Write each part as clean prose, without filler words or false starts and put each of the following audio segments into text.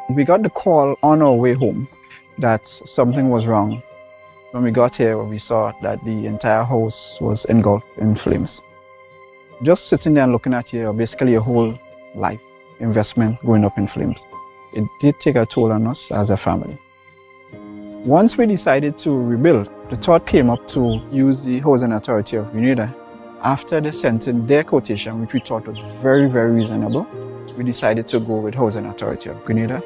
We got the call on our way home that something was wrong. When we got here, we saw that the entire house was engulfed in flames. Just sitting there and looking at basically your whole life investment going up in flames. It did take a toll on us as a family. Once we decided to rebuild, the thought came up to use the Housing Authority of Grenada. After they sent in their quotation, which we thought was very, very reasonable, we decided to go with Housing Authority of Grenada.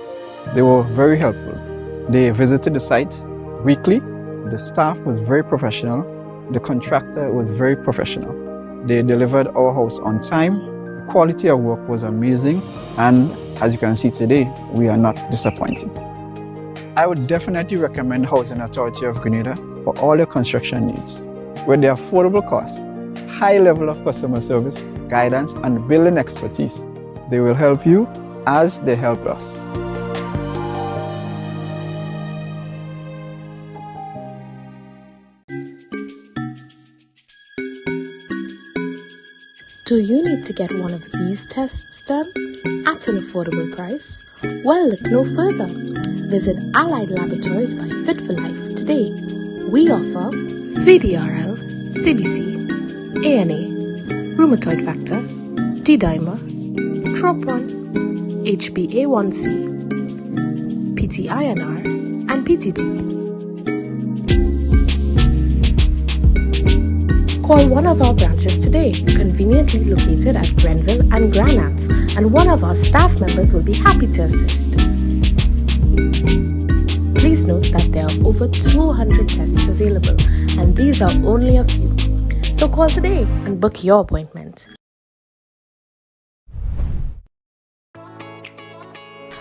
They were very helpful. They visited the site weekly. The staff was very professional. The contractor was very professional. They delivered our house on time. The quality of work was amazing. And as you can see today, we are not disappointed. I would definitely recommend Housing Authority of Grenada for all your construction needs. With their affordable costs, high level of customer service, guidance, and building expertise, they will help you as they help us. Do you need to get one of these tests done at an affordable price? Well, look no further. Visit Allied Laboratories by Fit for Life today. We offer VDRL, CBC, ANA, rheumatoid factor, D-dimer, TROP1, HbA1c, PTINR, and PTT. Call one of our branches today, conveniently located at Grenville and Granats, and one of our staff members will be happy to assist. Please note that there are over 200 tests available, and these are only a few. So call today and book your appointment.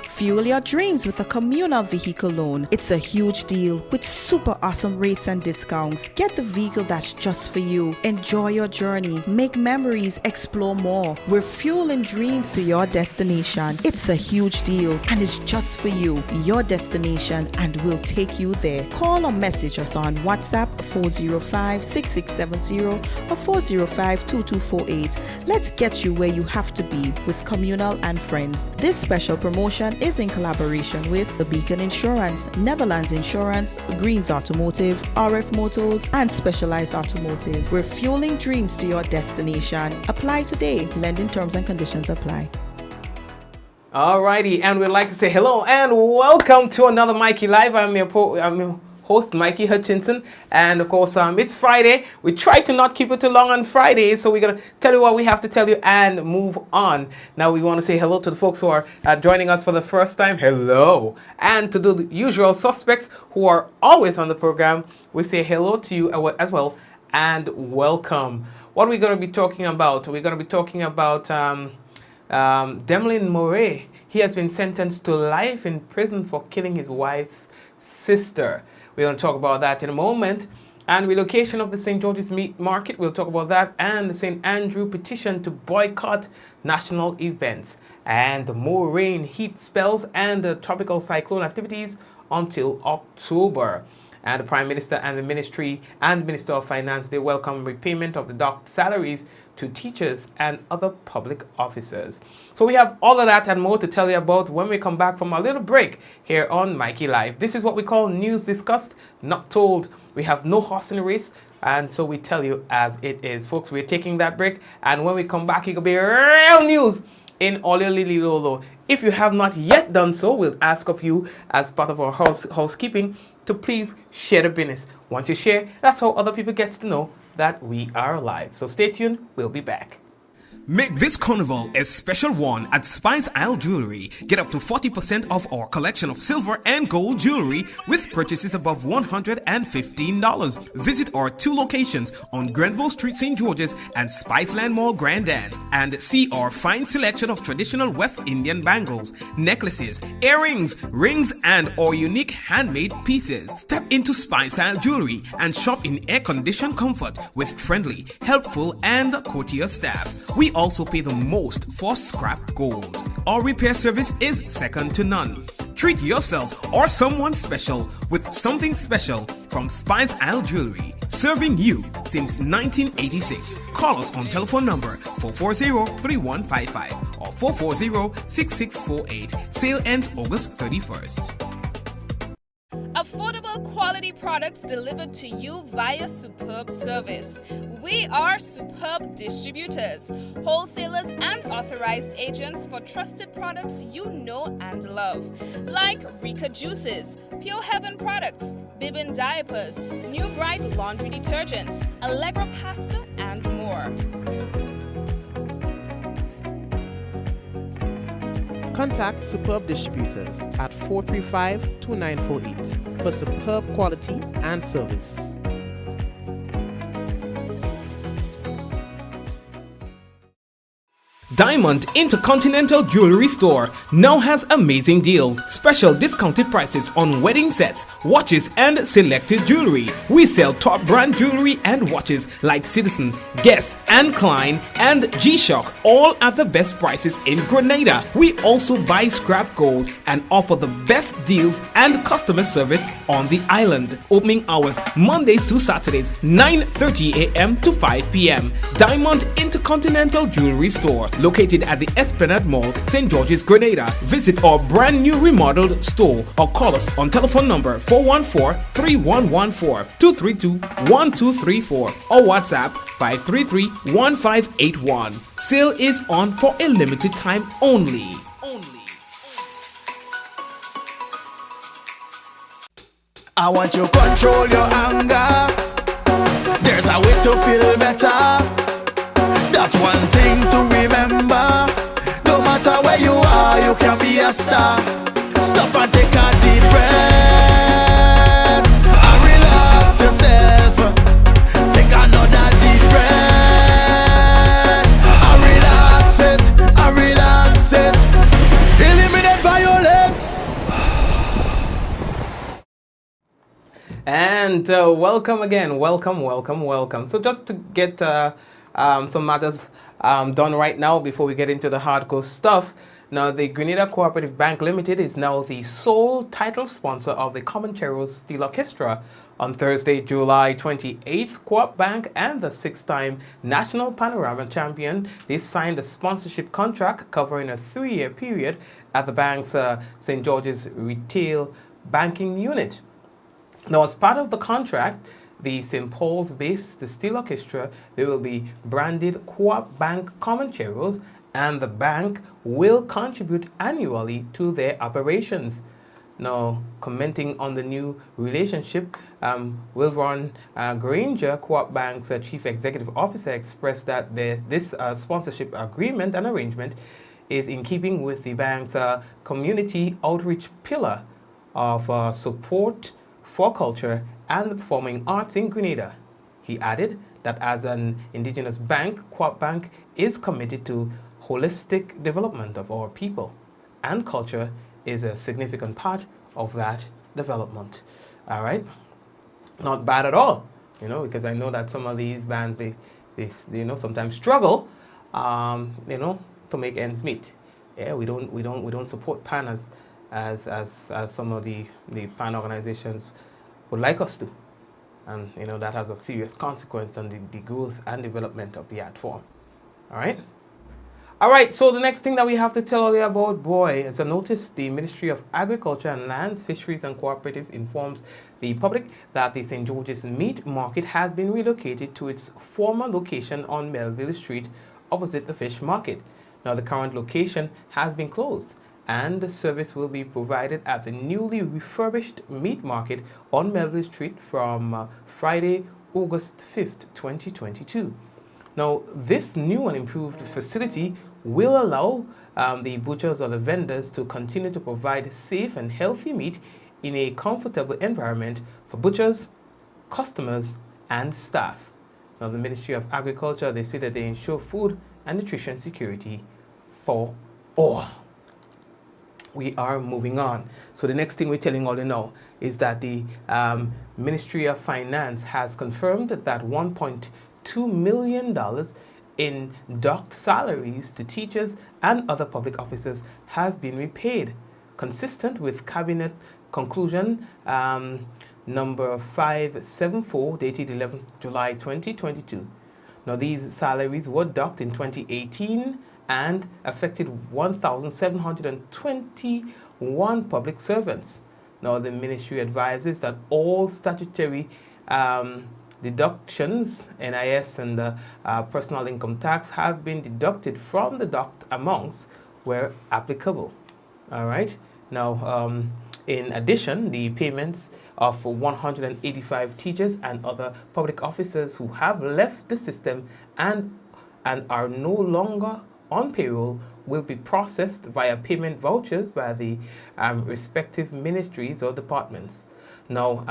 Fuel your dreams with a communal vehicle loan. It's a huge deal with super awesome rates and discounts. Get the vehicle that's just for you. Enjoy your journey. Make memories. Explore more. We're fueling dreams to your destination. It's a huge deal and it's just for you. Your destination, and we'll take you there. Call or message us on WhatsApp 405-6670 or 405-2248. Let's get you where you have to be with Communal and Friends. This special promotion is in collaboration with The Beacon Insurance, Netherlands Insurance, Greens Automotive, RF Motors, and Specialized Automotive. We're fueling dreams to your destination. Apply today. Lending terms and conditions apply. Alrighty, and we'd like to say hello and welcome to another Mikey Live. I'm your host, Mikey Hutchinson, and of course, it's Friday. We try to not keep it too long on Fridays, so we're going to tell you what we have to tell you and move on. Now, we want to say hello to the folks who are joining us for the first time. Hello. And to the usual suspects who are always on the program, we say hello to you as well and welcome. What are we going to be talking about? We're going to be talking about Demlin Moray. He has been sentenced to life in prison for killing his wife's sister. We're going to talk about that in a moment. And relocation of the St. George's Meat Market, we'll talk about that. And the St. Andrew petition to boycott national events. And more rain, heat spells, and tropical cyclone activities until October. And the Prime Minister and the Ministry and Minister of Finance, they welcome repayment of the docked salaries to teachers and other public officers. So we have all of that and more to tell you about when we come back from a little break here on Mikey Live. This is what we call news discussed, not told. We have no horse in the race, and so we tell you as it is. Folks, we're taking that break, and when we come back, it'll be real news in Olio Lolo. If you have not yet done so, we'll ask of you as part of our housekeeping to please share the business. Once you share, that's how other people get to know that we are live. So stay tuned, we'll be back. Make this carnival a special one at Spice Isle Jewelry. Get up to 40% off our collection of silver and gold jewelry with purchases above $115. Visit our 2 locations on Grenville Street, St. George's and Spiceland Mall Grandans, and see our fine selection of traditional West Indian bangles, necklaces, earrings, rings, and our unique handmade pieces. Step into Spice Isle Jewelry and shop in air-conditioned comfort with friendly, helpful, and courteous staff. We also pay the most for scrap gold. Our repair service is second to none. Treat yourself or someone special with something special from Spice Isle Jewelry, serving you since 1986. Call us on telephone number 440-3155 or 440-6648. Sale ends August 31st. Affordable quality products delivered to you via superb service. We are Superb Distributors, wholesalers and authorized agents for trusted products you know and love, like Rika Juices, Pure Heaven products, Bibbin diapers, New Bright laundry detergent, Allegra pasta, and more. Contact Superb Distributors at 435-2948 for superb quality and service. Diamond Intercontinental Jewelry Store now has amazing deals, special discounted prices on wedding sets, watches and selected jewelry. We sell top brand jewelry and watches like Citizen, Guess and Klein and G-Shock, all at the best prices in Grenada. We also buy scrap gold and offer the best deals and customer service on the island. Opening hours Mondays to Saturdays 9:30 a.m. to 5 p.m. Diamond Intercontinental Jewelry Store, located at the Esplanade Mall, St. George's, Grenada. Visit our brand new remodeled store or call us on telephone number 414-3114, 232-1234 or WhatsApp 533-1581. Sale is on for a limited time only. I want you to control your anger. There's a way to feel better. That's one thing to remember. No matter where you are, you can be a star. Stop and take a deep breath and relax yourself. Take another deep breath and relax it, and relax it. Eliminate violence. And welcome again, welcome. So just to get some matters done right now before we get into the hardcore stuff. Now, the Grenada Cooperative Bank Limited is now the sole title sponsor of the Comancheros Steel Orchestra. On Thursday, July 28th, Coop Bank and the six-time National Panorama champion, they signed a sponsorship contract covering a 3-year period at the bank's St. George's Retail Banking Unit. Now, as part of the contract, the St. Paul's-based Steel Orchestra, they will be branded Coop Bank Comancheros, and the bank will contribute annually to their operations. Now, commenting on the new relationship, Wilron Granger, Coop Bank's Chief Executive Officer, expressed that this sponsorship agreement and arrangement is in keeping with the bank's community outreach pillar of support for culture and the performing arts in Grenada. He added that as an indigenous bank, Coop Bank is committed to holistic development of our people, and culture is a significant part of that development. All right, not bad at all, because I know that some of these bands they sometimes struggle, to make ends meet. Yeah, we don't support PAN as some of the PAN organizations would like us to, and that has a serious consequence on the growth and development of the art form. All right, so the next thing that we have to tell you about, as a notice, the Ministry of Agriculture and Lands, Fisheries and Cooperative informs the public that the St. George's Meat Market has been relocated to its former location on Melville Street, opposite the fish market. Now, the current location has been closed, and the service will be provided at the newly refurbished meat market on Melville Street from Friday, August 5th, 2022. Now, this new and improved facility will allow the butchers or the vendors to continue to provide safe and healthy meat in a comfortable environment for butchers, customers, and staff. Now, the Ministry of Agriculture, they say that they ensure food and nutrition security for all. We are moving on. So the next thing we're telling all you now is that the Ministry of Finance has confirmed that $1.2 million in docked salaries to teachers and other public officers have been repaid. consistent with Cabinet Conclusion number 574 dated 11th July 2022. Now these salaries were docked in 2018 and affected 1,721 public servants. Now the ministry advises that all statutory deductions, NIS and the personal income tax, have been deducted from the docked amounts where applicable. All right. Now, in addition, the payments of 185 teachers and other public officers who have left the system and are no longer on payroll will be processed via payment vouchers by the respective ministries or departments. Now,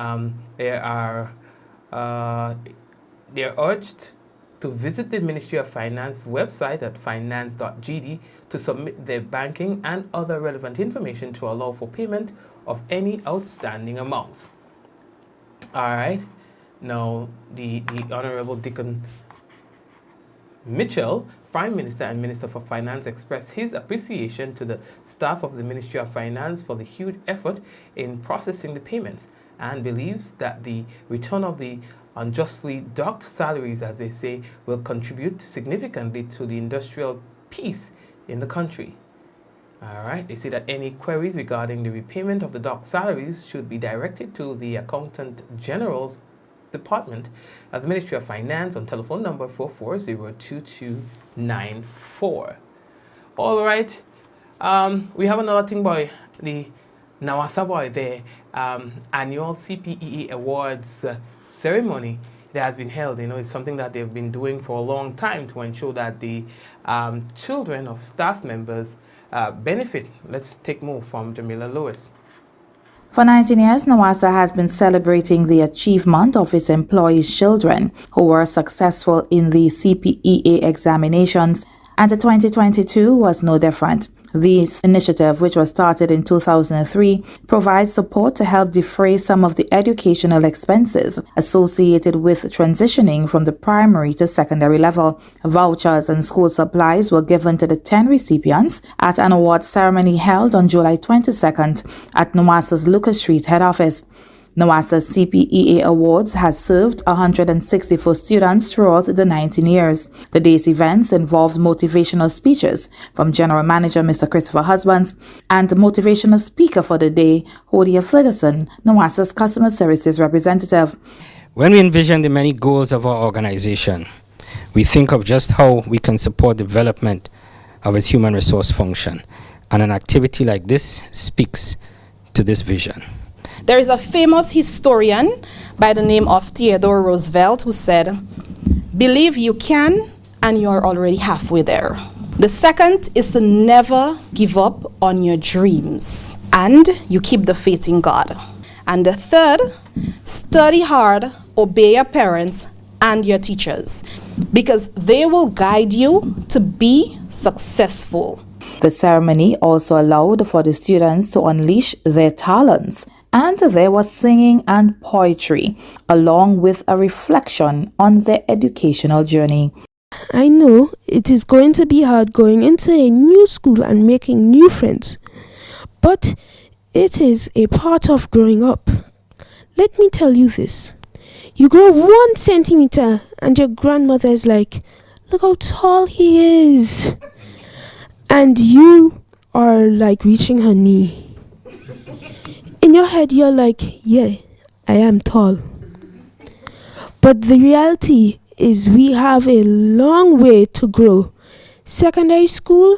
they're urged to visit the Ministry of Finance website at finance.gd to submit their banking and other relevant information to allow for payment of any outstanding amounts. All right. Now, the Honorable Deacon Mitchell, Prime Minister and Minister for Finance, expressed his appreciation to the staff of the Ministry of Finance for the huge effort in processing the payments, and believes that the return of the unjustly docked salaries, as they say, will contribute significantly to the industrial peace in the country. All right, they say that any queries regarding the repayment of the docked salaries should be directed to the Accountant General's Department at the Ministry of Finance on telephone number 4402294. All right, we have another thing, boy, the Nawasa boy, the annual CPEA Awards ceremony that has been held. You know, it's something that they've been doing for a long time to ensure that the children of staff members benefit. Let's take more from Jamila Lewis. For 19 years, Nawasa has been celebrating the achievement of its employees' children who were successful in the CPEA examinations, and the 2022 was no different. This initiative, which was started in 2003, provides support to help defray some of the educational expenses associated with transitioning from the primary to secondary level. Vouchers and school supplies were given to the 10 recipients at an award ceremony held on July 22nd at Nawasa's Lucas Street head office. Nawasa's CPEA Awards has served 164 students throughout the 19 years. The day's events involved motivational speeches from General Manager Mr. Christopher Husbands and motivational speaker for the day, Hodia Ferguson, Nawasa's Customer Services representative. When we envision the many goals of our organization, we think of just how we can support development of its human resource function, and an activity like this speaks to this vision. There is a famous historian by the name of Theodore Roosevelt who said, "Believe you can, and you're already halfway there." The second is to never give up on your dreams, and you keep the faith in God. And the third, study hard, obey your parents and your teachers, because they will guide you to be successful. The ceremony also allowed for the students to unleash their talents, and there was singing and poetry, along with a reflection on their educational journey. I know it is going to be hard going into a new school and making new friends, but it is a part of growing up. Let me tell you this. You grow 1 centimeter and your grandmother is like, "Look how tall he is." And you are like reaching her knee. In your head, you're like, "Yeah, I am tall." But the reality is we have a long way to grow. Secondary school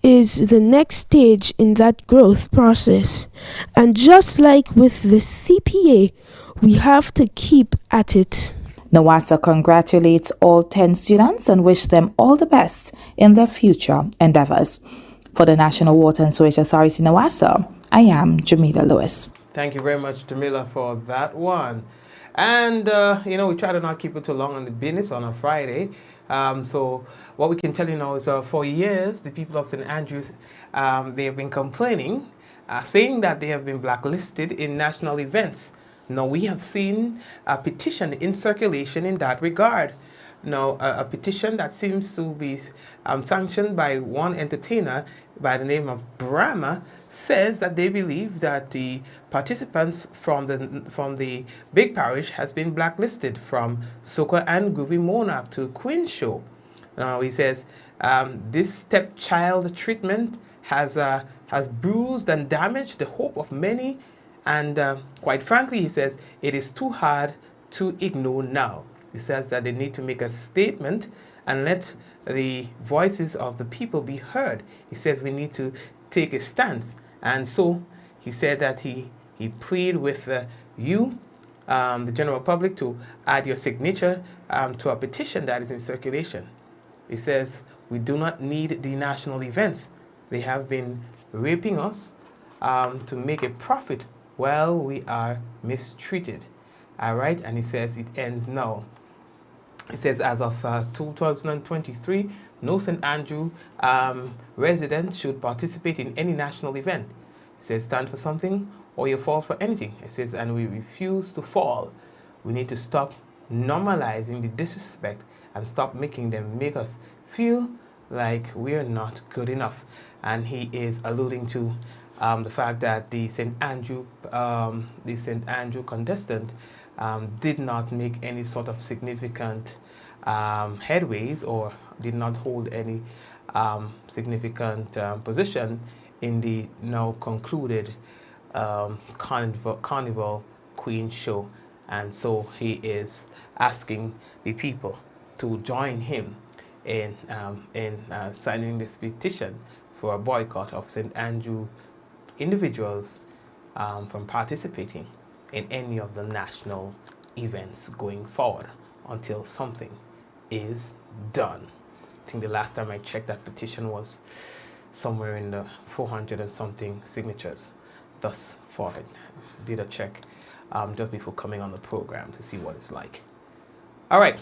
is the next stage in that growth process. And just like with the CPA, we have to keep at it. Nawasa congratulates all 10 students and wish them all the best in their future endeavors. For the National Water and Sewage Authority, Nawasa, I am Jamila Lewis. Thank you very much, Jamila, for that one. And, we try to not keep it too long on the business on a Friday. So what we can tell you now is for years, the people of St. Andrews, they have been complaining, saying that they have been blacklisted in national events. Now, we have seen a petition in circulation in that regard. Now, a petition that seems to be sanctioned by one entertainer by the name of Brahma says that they believe that the participants from the big parish has been blacklisted from Soca and Groovy Monarch to Queen Show. Now, he says this stepchild treatment has bruised and damaged the hope of many, and quite frankly, he says it is too hard to ignore now. He says that they need to make a statement and let the voices of the people be heard. He says we need to take a stance. And so he said that he pleaded with you, the general public, to add your signature to a petition that is in circulation. He says we do not need the national events. They have been raping us to make a profit while we are mistreated. All right, and he says it ends now. It says as of 2023, no St. Andrew resident should participate in any national event. It says stand for something or you fall for anything. It says, and we refuse to fall. We need to stop normalizing the disrespect and stop making them make us feel like we're not good enough. And he is alluding to the fact that the St. Andrew contestant did not make any sort of significant headways or did not hold any significant position in the now concluded Carnival Queen Show. And so he is asking the people to join him in signing this petition for a boycott of St. Andrew individuals from participating in any of the national events going forward until something is done. I think the last time I checked, that petition was somewhere in the 400 and something signatures thus far. I did a check just before coming on the program to see what it's like. All right.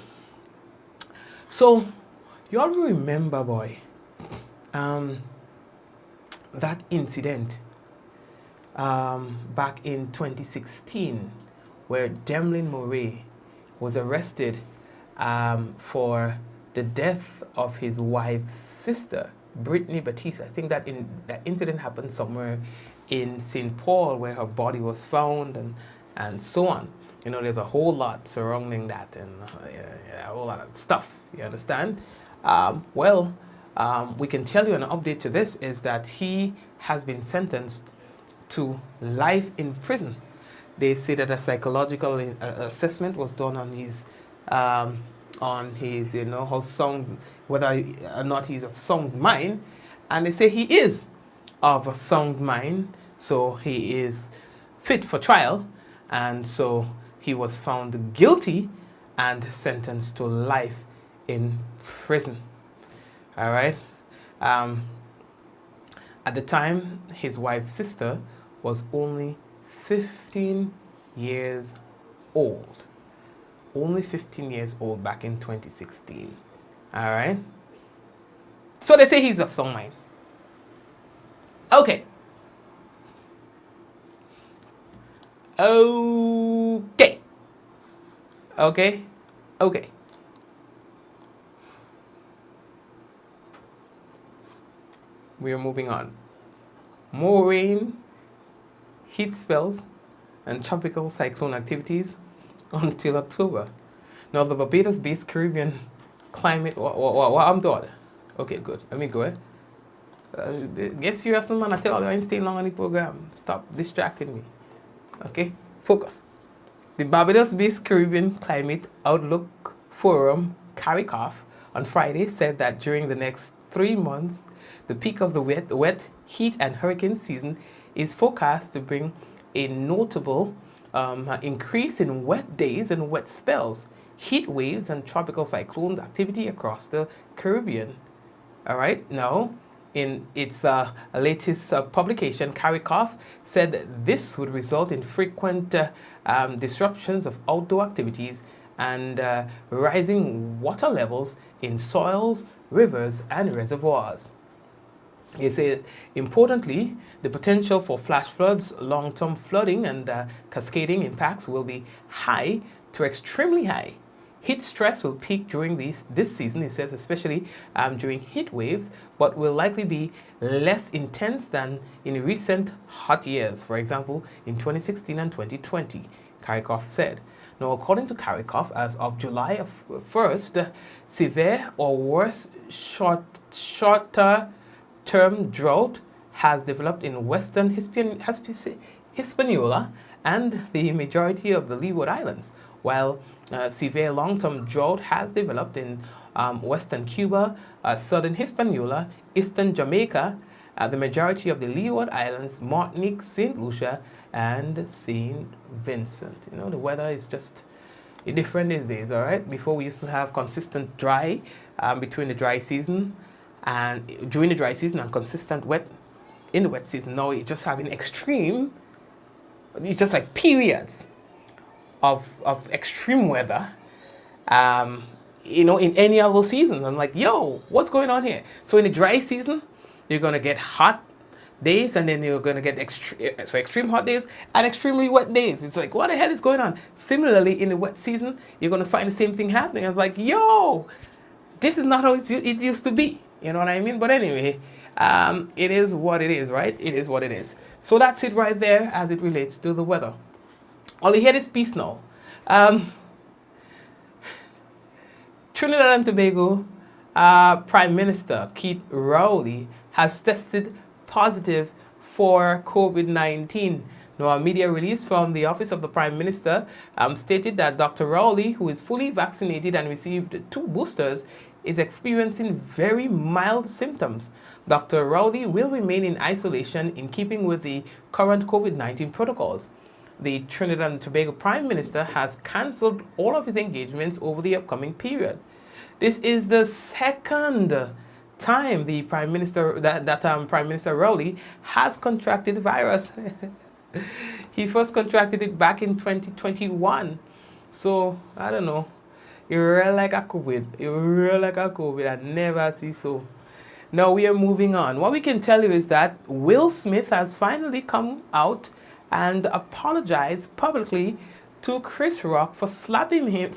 So, you all remember, boy, that incident back in 2016 where Demlin Murray was arrested for the death of his wife's sister, Brittany Batista. I think that incident happened somewhere in St. Paul where her body was found and so on. You know, there's a whole lot surrounding that and a whole lot of stuff, you understand? We can tell you an update to this is that he has been sentenced to life in prison. They say that a psychological assessment was done on his, you know, how sound, whether or not he's of sound mind, and they say he is of a sound mind, so he is fit for trial, and so he was found guilty and sentenced to life in prison. All right. At the time, his wife's sister was only 15 years old. Only 15 years old back in 2016. All right. So they say he's of sound mind. Okay. Okay. Okay. Okay. We are moving on. More rain, heat spells, and tropical cyclone activities until October. Now, the Barbados-based Caribbean climate... What I'm doing? Okay, good. Let me go ahead. Get serious, man. I tell you, I ain't staying long on the program. Stop distracting me. Okay? Focus. The Barbados-based Caribbean Climate Outlook Forum, CARICOF, on Friday said that during the next 3 months, the peak of the wet, heat, and hurricane season is forecast to bring a notable increase in wet days and wet spells, heat waves, and tropical cyclones activity across the Caribbean. All right, now, in its latest publication, CARICOF said this would result in frequent disruptions of outdoor activities and rising water levels in soils, rivers, and reservoirs. They say, importantly, the potential for flash floods, long-term flooding, and cascading impacts will be high to extremely high Heat stress will peak during this season, it says, especially during heat waves, but will likely be less intense than in recent hot years, for example, in 2016 and 2020, Karikoff said. Now, according to Karikoff, as of July 1st, severe or worse shorter-term drought has developed in western Hispaniola and the majority of the Leeward Islands, while severe long-term drought has developed in western Cuba, southern Hispaniola, eastern Jamaica, the majority of the Leeward Islands, Martinique, St. Lucia, and St. Vincent. You know, the weather is just different these days, all right? Before we used to have consistent dry between the dry season and during the dry season and consistent wet in the wet season. Now you're just having extreme, it's just like periods of extreme weather, you know, in any of those seasons. I'm like, yo, what's going on here? So in the dry season, you're going to get hot days, and then you're going to get extreme hot days and extremely wet days. It's like, what the hell is going on? Similarly, in the wet season, you're going to find the same thing happening. I was like, yo, this is not how it used to be. You know what I mean? But anyway, it is what it is, right? It is what it is. So that's it right there as it relates to the weather. All you hear this piece now. Trinidad and Tobago Prime Minister Keith Rowley has tested positive for COVID-19. Now, a media release from the Office of the Prime Minister stated that Dr. Rowley, who is fully vaccinated and received 2 boosters, is experiencing very mild symptoms. Dr. Rowley will remain in isolation in keeping with the current COVID-19 protocols. The Trinidad and Tobago Prime Minister has cancelled all of his engagements over the upcoming period. This is the second time the Prime Minister, Prime Minister Rowley has contracted the virus. He first contracted it back in 2021. So, I don't know. It real like a COVID. It real like a COVID. I never see so. Now we are moving on. What we can tell you is that Will Smith has finally come out and apologized publicly to Chris Rock for slapping him.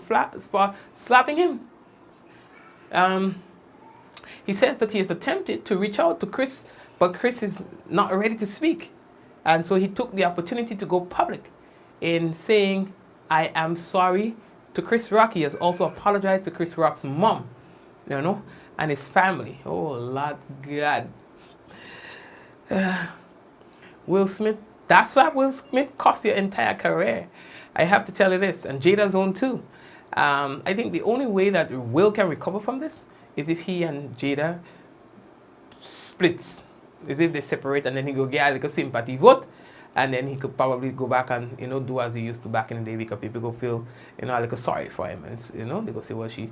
He says that he has attempted to reach out to Chris, but Chris is not ready to speak. And so he took the opportunity to go public in saying, I am sorry to Chris Rock. He has also apologized to Chris Rock's mom, you know, and his family. Oh, Lord God. Will Smith, that slap Will Smith cost your entire career. I have to tell you this, and Jada's own too. I think the only way that Will can recover from this is if he and Jada splits, is if they separate, and then he go get a little sympathy vote, and then he could probably go back and, you know, do as he used to back in the day, because people go feel, you know, a little sorry for him, and, you know, they go say, well, she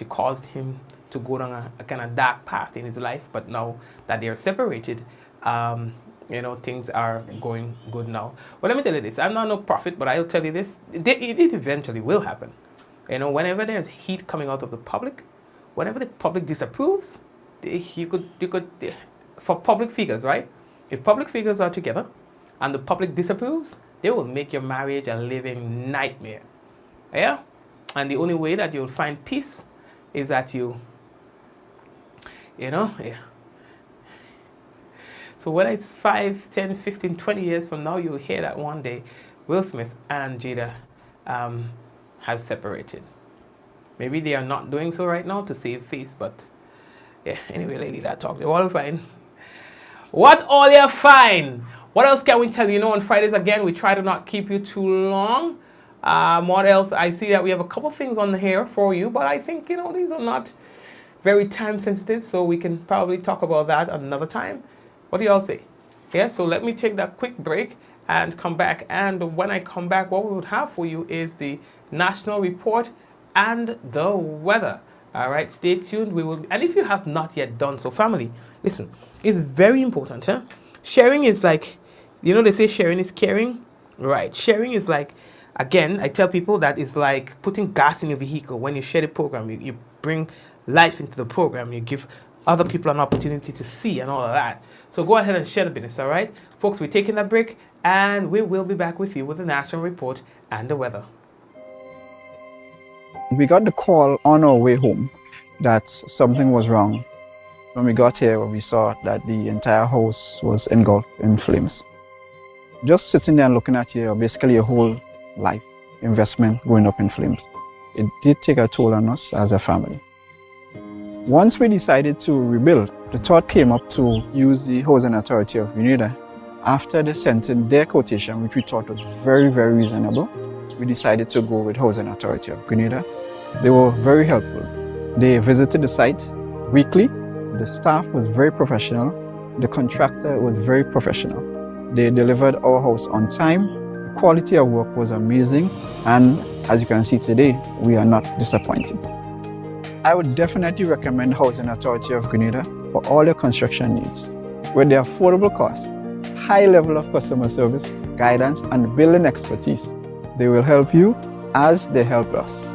caused him to go down a kind of dark path in his life, but now that they're separated, you know, things are going good now. Well, let me tell you this, I'm not no prophet, but I'll tell you this, it eventually will happen. You know, whenever there's heat coming out of the public, whenever the public disapproves, you could, for public figures, right? If public figures are together and the public disapproves, they will make your marriage a living nightmare. Yeah? And the only way that you'll find peace is that you know, yeah. So whether it's 5, 10, 15, 20 years from now, you'll hear that one day Will Smith and Jada has separated. Maybe they are not doing so right now to save face, but yeah, anyway, lady, that talk, they're all fine. What all you fine? What else can we tell you? You know, on Fridays, again, we try to not keep you too long. What else? I see that we have a couple things on here for you, but I think, you know, these are not very time sensitive, so we can probably talk about that another time. What do y'all say? Yeah, so let me take that quick break and come back. And when I come back, what we would have for you is the national report and the weather. All right, stay tuned. We will, and if you have not yet done so, family, listen, it's very important. Huh? Sharing is like, you know, they say sharing is caring, right? Sharing is like, again, I tell people that it's like putting gas in your vehicle. When you share the program, you bring life into the program. You give other people an opportunity to see and all of that. So go ahead and share the business, all right? Folks, we're taking that break, and we will be back with you with the national report and the weather. We got the call on our way home that something was wrong. When we got here, we saw that the entire house was engulfed in flames. Just sitting there and looking at you, basically your whole life investment going up in flames. It did take a toll on us as a family. Once we decided to rebuild, the thought came up to use the Housing Authority of Grenada. After they sent in their quotation, which we thought was very, very reasonable, we decided to go with Housing Authority of Grenada. They were very helpful. They visited the site weekly. The staff was very professional. The contractor was very professional. They delivered our house on time. The quality of work was amazing. And as you can see today, we are not disappointed. I would definitely recommend Housing Authority of Grenada for all your construction needs. With their affordable costs, high level of customer service, guidance, and building expertise, they will help you as they help us.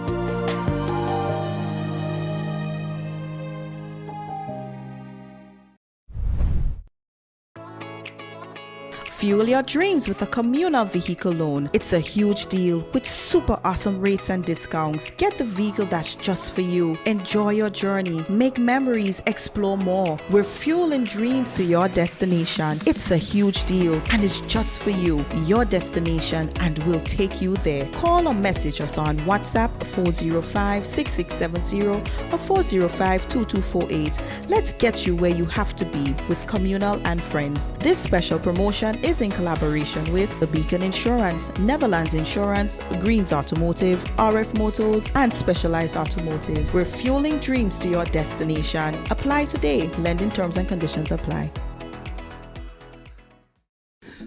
Fuel your dreams with a communal vehicle loan. It's a huge deal with super awesome rates and discounts. Get the vehicle that's just for you. Enjoy your journey. Make memories. Explore more. We're fueling dreams to your destination. It's a huge deal and it's just for you. Your destination, and we'll take you there. Call or message us on WhatsApp 405-6670 or 405-2248. Let's get you where you have to be with Communal and Friends. This special promotion is in collaboration with The Beacon Insurance, Netherlands Insurance, Greens Automotive, RF Motors, and Specialized Automotive. We're fueling dreams to your destination. Apply today. Lending terms and conditions apply.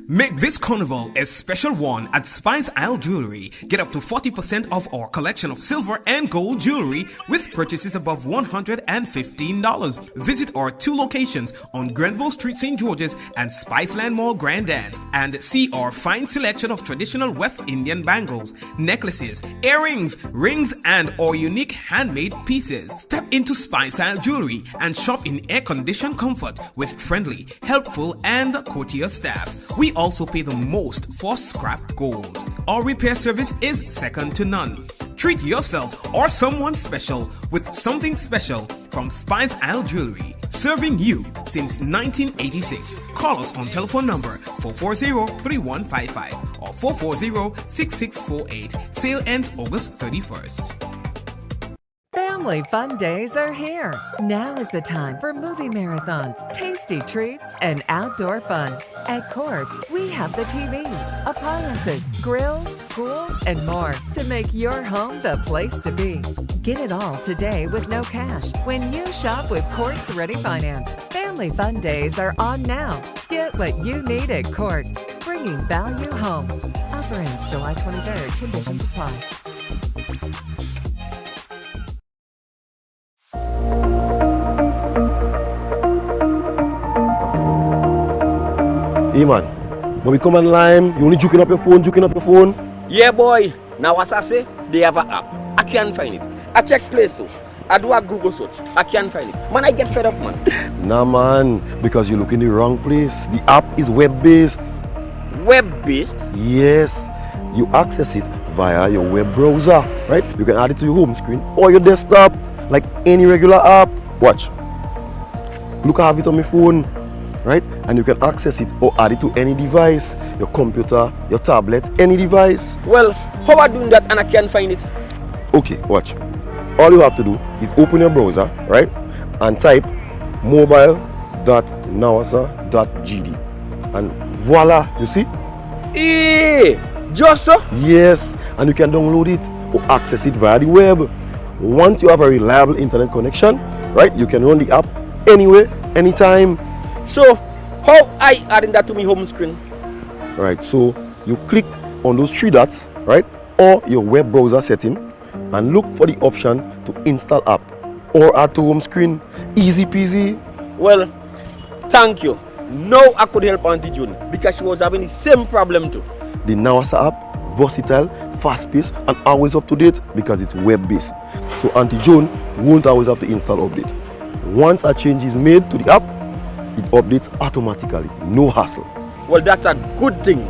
Make this carnival a special one at Spice Isle Jewelry. Get up to 40% off our collection of silver and gold jewelry with purchases above $115. Visit our 2 locations on Grenville Street, St. George's and Spiceland Mall Grand Dance, and see our fine selection of traditional West Indian bangles, necklaces, earrings, rings, and our unique handmade pieces. Step into Spice Isle Jewelry and shop in air-conditioned comfort with friendly, helpful, and courteous staff. We also pay the most for scrap gold. Our repair service is second to none. Treat yourself or someone special with something special from Spice Isle Jewelry, serving you since 1986. Call us on telephone number 440-3155 or 440-6648. Sale ends August 31st. Family fun days are here. Now is the time for movie marathons, tasty treats, and outdoor fun. At Courts, we have the TVs, appliances, grills, pools, and more to make your home the place to be. Get it all today with no cash when you shop with Courts Ready Finance. Family fun days are on now. Get what you need at Courts, bringing value home. Offer ends July 23rd. Conditions apply. Hey man, when we come online, you only juking up your phone. Yeah boy, Nawasa say they have an app. I can't find it. I check Play Store. I do a Google search. I can't find it. Man, I get fed up, man. Nah man, because you look in the wrong place. The app is web-based. Web-based? Yes, you access it via your web browser, right? You can add it to your home screen or your desktop, like any regular app. Watch. Look, I have it on my phone. Right? And you can access it or add it to any device, your computer, your tablet, any device. Well, how am I doing that and I can't find it? Okay, watch. All you have to do is open your browser, right? And type mobile.nawasa.gd. And voila, you see? Just so? Yes, and you can download it or access it via the web. Once you have a reliable internet connection, right? You can run the app anywhere, anytime. So, how I adding that to my home screen? Right, so you click on those 3 dots, right, or your web browser setting, and look for the option to install app or add to home screen. Easy peasy. Well, thank you. Now I could help Auntie June because she was having the same problem too. The Nawasa app, versatile, fast-paced, and always up to date because it's web-based. So Auntie June won't always have to install update. Once a change is made to the app, it updates automatically, no hassle. Well, that's a good thing.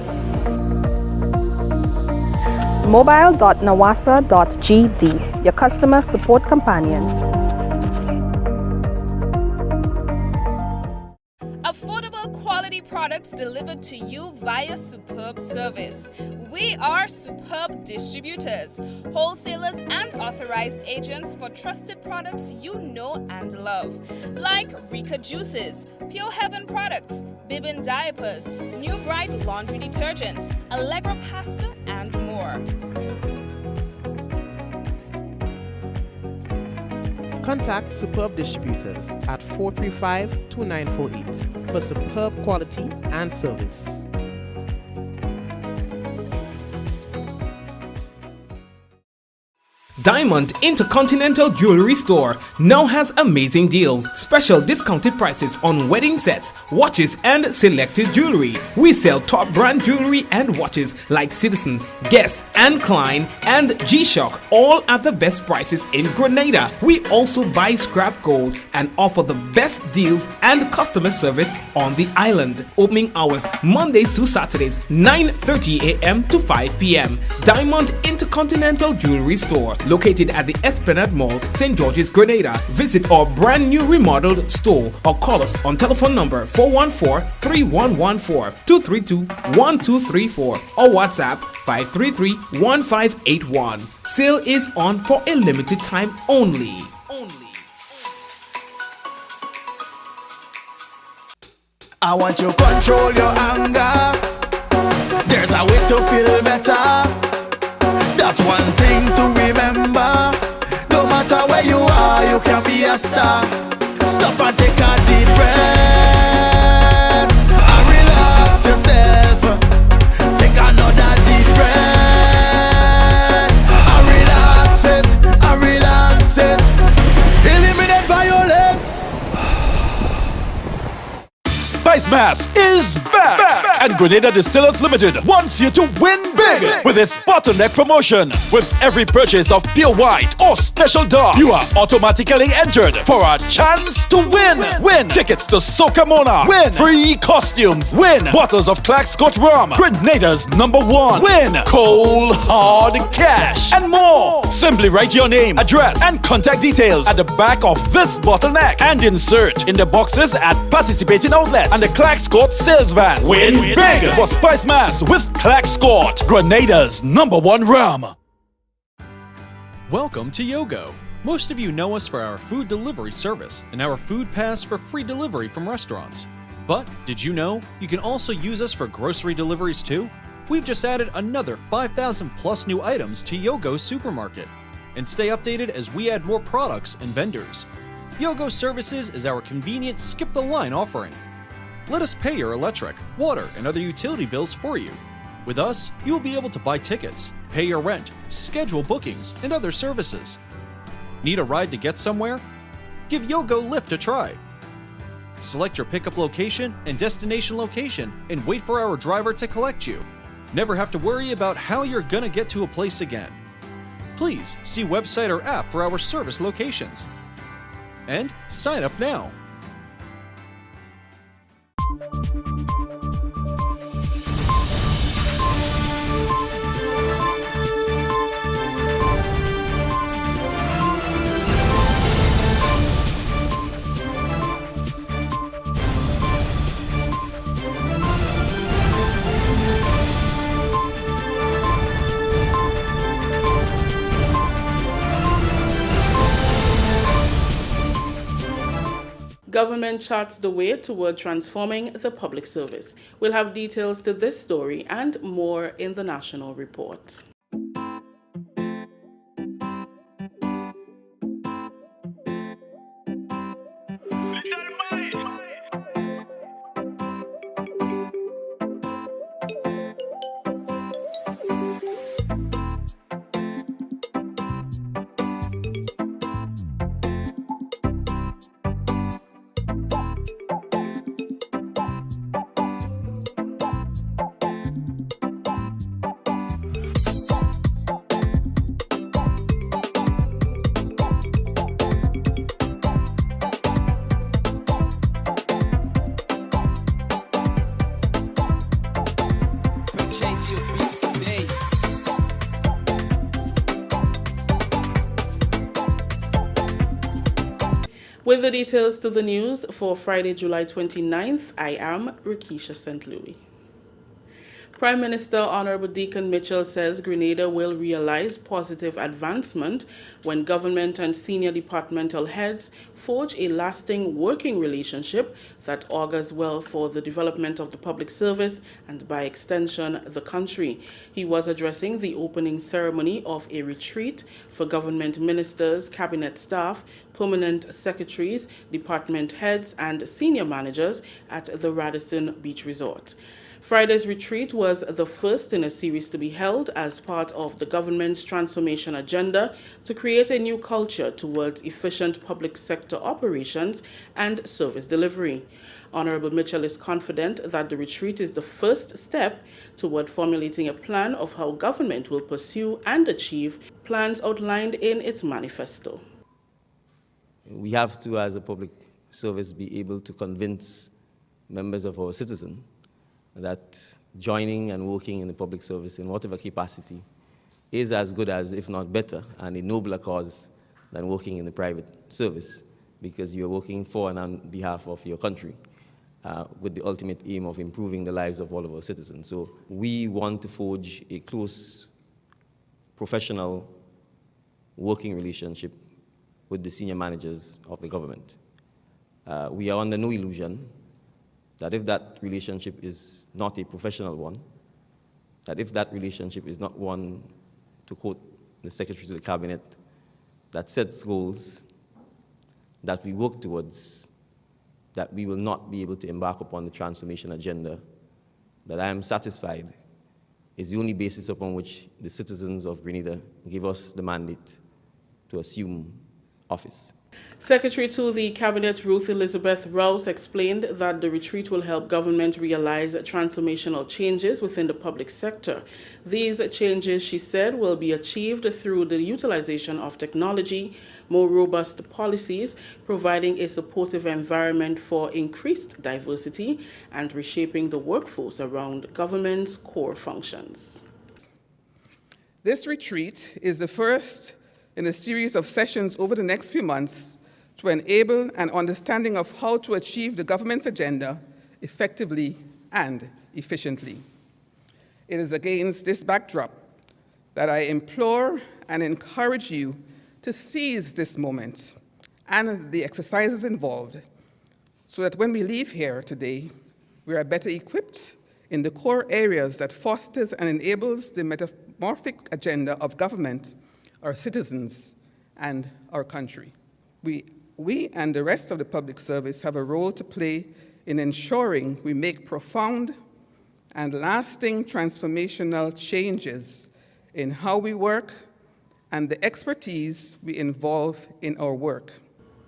mobile.nawasa.gd, your customer support companion. Affordable quality products delivered to you via superb service. We are superb distributors, wholesalers and authorized agents for trusted products you know and love. Like Rika Juices, Pure Heaven products, Bibin diapers, New Bright laundry detergent, Allegra pasta and more. Contact Superb Distributors at 435-2948 for superb quality and service. Diamond Intercontinental Jewelry Store now has amazing deals, special discounted prices on wedding sets, watches and selected jewelry. We sell top brand jewelry and watches like Citizen, Guess and Klein and G-Shock, all at the best prices in Grenada. We also buy scrap gold and offer the best deals and customer service on the island. Opening hours Mondays to Saturdays 9:30 a.m. to 5 p.m. Diamond Intercontinental Jewelry Store, located at the Esplanade Mall, St. George's, Grenada. Visit our brand new remodeled store or call us on telephone number 414-3114-232-1234 or WhatsApp 533-1581. Sale is on for a limited time only. I want you to control your anger. There's a way to feel better. That's one thing to remember. No matter where you are, you can be a star. Stop and take a deep breath and relax yourself. Take another deep breath and relax it, and relax it. Eliminate violence. Spicemas is back! And Grenada Distillers Limited wants you to win big with its bottleneck promotion. With every purchase of pure white or special dark, you are automatically entered for a chance to win. Win tickets to Soca Mona. Win free costumes. Win bottles of Clack Scott Rum, Grenada's #1. Win cold hard cash and more. Simply write your name, address, and contact details at the back of this bottleneck and insert in the boxes at participating outlets and the Clack Scott sales vans. Win big for Spicemas with Clack Scott, Grenada's #1 rum. Welcome to Yogo. Most of you know us for our food delivery service and our food pass for free delivery from restaurants. But did you know you can also use us for grocery deliveries too? We've just added another 5,000 plus new items to Yogo Supermarket. And stay updated as we add more products and vendors. Yogo Services is our convenient skip the line offering. Let us pay your electric, water, and other utility bills for you. With us, you will be able to buy tickets, pay your rent, schedule bookings, and other services. Need a ride to get somewhere? Give Yogo Lyft a try. Select your pickup location and destination location and wait for our driver to collect you. Never have to worry about how you're gonna get to a place again. Please see website or app for our service locations. And sign up now. Government charts the way toward transforming the public service. We'll have details to this story and more in the National Report. With the details to the news for Friday, July 29th, I am Rikisha St. Louis. Prime Minister Honorable Deacon Mitchell says Grenada will realize positive advancement when government and senior departmental heads forge a lasting working relationship that augurs well for the development of the public service and, by extension, the country. He was addressing the opening ceremony of a retreat for government ministers, cabinet staff, permanent secretaries, department heads, and senior managers at the Radisson Beach Resort. Friday's retreat was the first in a series to be held as part of the government's transformation agenda to create a new culture towards efficient public sector operations and service delivery. Honorable Mitchell is confident that the retreat is the first step toward formulating a plan of how government will pursue and achieve plans outlined in its manifesto. We have to, as a public service, be able to convince members of our citizens that joining and working in the public service in whatever capacity is as good as, if not better, and a nobler cause than working in the private service, because you're working for and on behalf of your country with the ultimate aim of improving the lives of all of our citizens. So we want to forge a close, professional working relationship with the senior managers of the government. We are under no illusion that if that relationship is not a professional one, that if that relationship is not one, to quote the Secretary to the Cabinet, that sets goals that we work towards, that we will not be able to embark upon the transformation agenda that I am satisfied is the only basis upon which the citizens of Grenada give us the mandate to assume office. Secretary to the Cabinet Ruth Elizabeth Rouse explained that the retreat will help government realize transformational changes within the public sector. These changes, she said, will be achieved through the utilization of technology, more robust policies, providing a supportive environment for increased diversity, and reshaping the workforce around government's core functions. This retreat is the first in a series of sessions over the next few months to enable an understanding of how to achieve the government's agenda effectively and efficiently. It is against this backdrop that I implore and encourage you to seize this moment and the exercises involved so that when we leave here today, we are better equipped in the core areas that fosters and enables the metamorphic agenda of government, our citizens, and our country. We and the rest of the public service have a role to play in ensuring we make profound and lasting transformational changes in how we work and the expertise we involve in our work.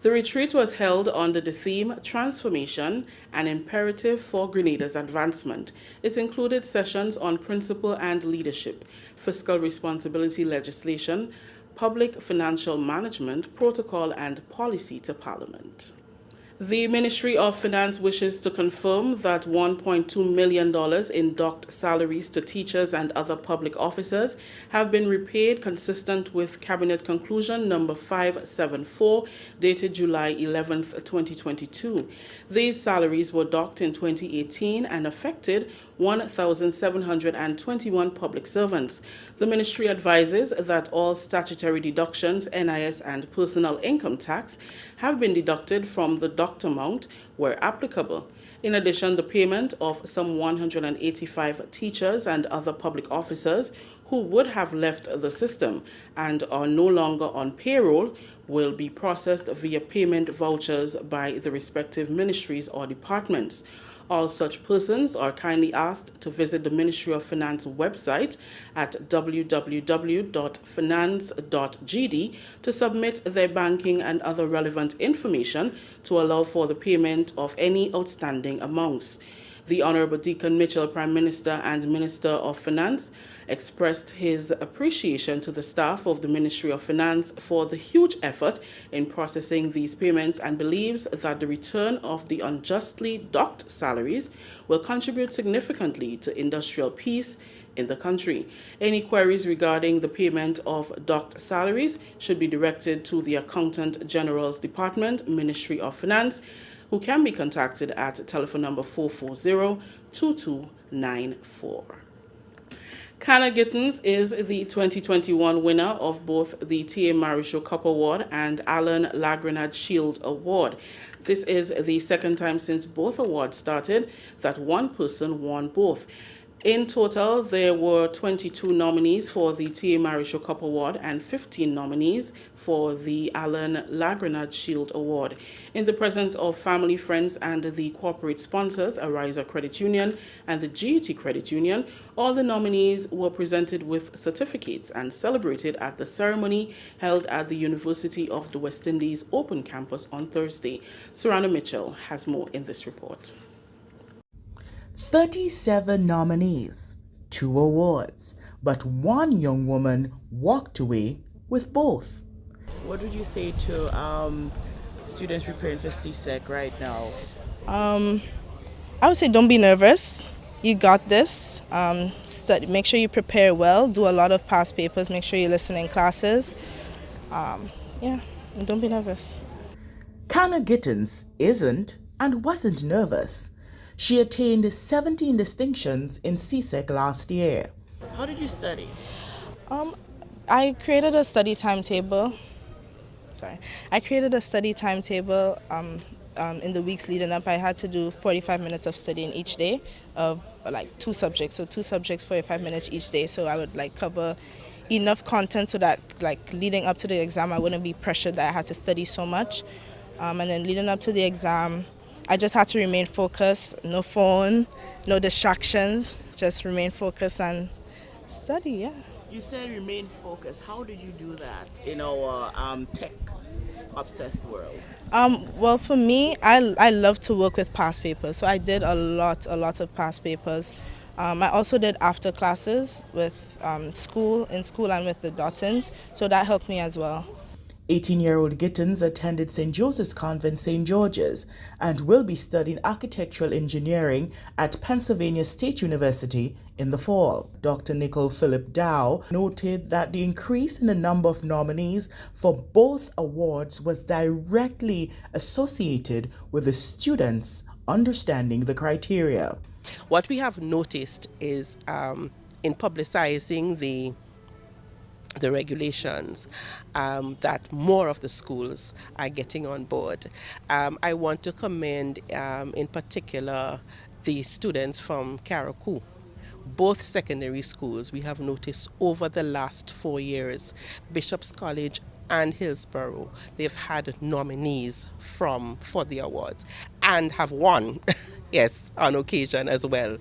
The retreat was held under the theme Transformation, an Imperative for Grenada's Advancement. It included sessions on principle and leadership, fiscal responsibility legislation, public financial management, protocol, and policy to Parliament. The Ministry of Finance wishes to confirm that $1.2 million in docked salaries to teachers and other public officers have been repaid consistent with Cabinet Conclusion number 574 dated July 11, 2022. These salaries were docked in 2018 and affected 1,721 public servants. The ministry advises that all statutory deductions, NIS and personal income tax, have been deducted from the docked amount where applicable. In addition, the payment of some 185 teachers and other public officers who would have left the system and are no longer on payroll will be processed via payment vouchers by the respective ministries or departments. All such persons are kindly asked to visit the Ministry of Finance website at www.finance.gd to submit their banking and other relevant information to allow for the payment of any outstanding amounts. The Honorable Deacon Mitchell, Prime Minister and Minister of Finance, expressed his appreciation to the staff of the Ministry of Finance for the huge effort in processing these payments and believes that the return of the unjustly docked salaries will contribute significantly to industrial peace, in the country. Any queries regarding the payment of docked salaries should be directed to the Accountant General's Department, Ministry of Finance, who can be contacted at telephone number 440-2294. Kana Gittins is the 2021 winner of both the T.A. Marichaud Cup Award and Alan Lagrenade Shield Award. This is the second time since both awards started that one person won both. In total, there were 22 nominees for the T.A. Marichaud Cup Award and 15 nominees for the Alan Lagrenade Shield Award. In the presence of family, friends, and the corporate sponsors, Ariza Credit Union and the GUT Credit Union, all the nominees were presented with certificates and celebrated at the ceremony held at the University of the West Indies Open Campus on Thursday. Serana Mitchell has more in this report. 37 nominees, 2 awards, but one young woman walked away with both. What would you say to students preparing for CSEC right now? I would say don't be nervous. You got this. Study, make sure you prepare well. Do a lot of past papers. Make sure you listen in classes. Don't be nervous. Kana Gittins isn't and wasn't nervous. She attained 17 distinctions in CSEC last year. How did you study? I created a study timetable. I created a study timetable in the weeks leading up. I had to do 45 minutes of studying each day of like 2 subjects. So 2 subjects, 45 minutes each day. So I would like cover enough content so that like leading up to the exam, I wouldn't be pressured that I had to study so much. And then leading up to the exam, I just had to remain focused, no phone, no distractions, just remain focused and study, yeah. You said remain focused. How did you do that in our tech-obsessed world? Well, for me, I love to work with past papers, so I did a lot of past papers. I also did after classes with school and with the Dottons, so that helped me as well. 18-year-old Gittins attended St. Joseph's Convent, St. George's, and will be studying architectural engineering at Pennsylvania State University in the fall. Dr. Nicole Philip Dow noted that the increase in the number of nominees for both awards was directly associated with the students understanding the criteria. What we have noticed is in publicizing the regulations, that more of the schools are getting on board. I want to commend in particular the students from Caracou. Both secondary schools, we have noticed over the last 4 years, Bishop's College and Hillsborough, they've had nominees for the awards and have won, yes, on occasion as well.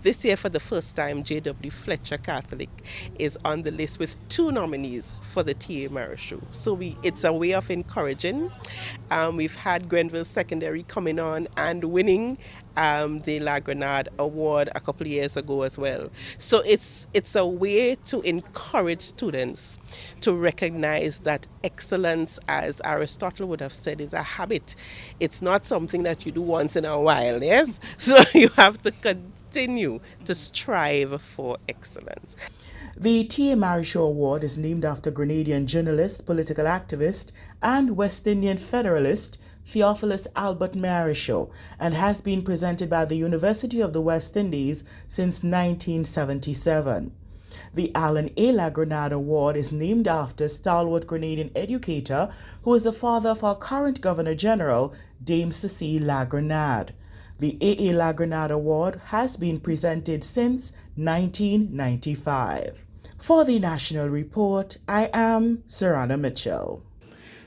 This year, for the first time, J.W. Fletcher Catholic is on the list with 2 nominees for the T.A. Marichaud. So it's a way of encouraging. We've had Grenville Secondary coming on and winning the Lagrenade Award a couple of years ago as well. So it's a way to encourage students to recognize that excellence, as Aristotle would have said, is a habit. It's not something that you do once in a while, yes? So you have to continue to strive for excellence. The T.A. Marichaud Award is named after Grenadian journalist, political activist, and West Indian Federalist Theophilus Albert Marichaud, and has been presented by the University of the West Indies since 1977. The Alan A. Lagrenade Award is named after stalwart Grenadian educator who is the father of our current Governor General, Dame Cecile Lagrenade. The A.A. Lagrenade Award has been presented since 1995. For the National Report, I am Serana Mitchell.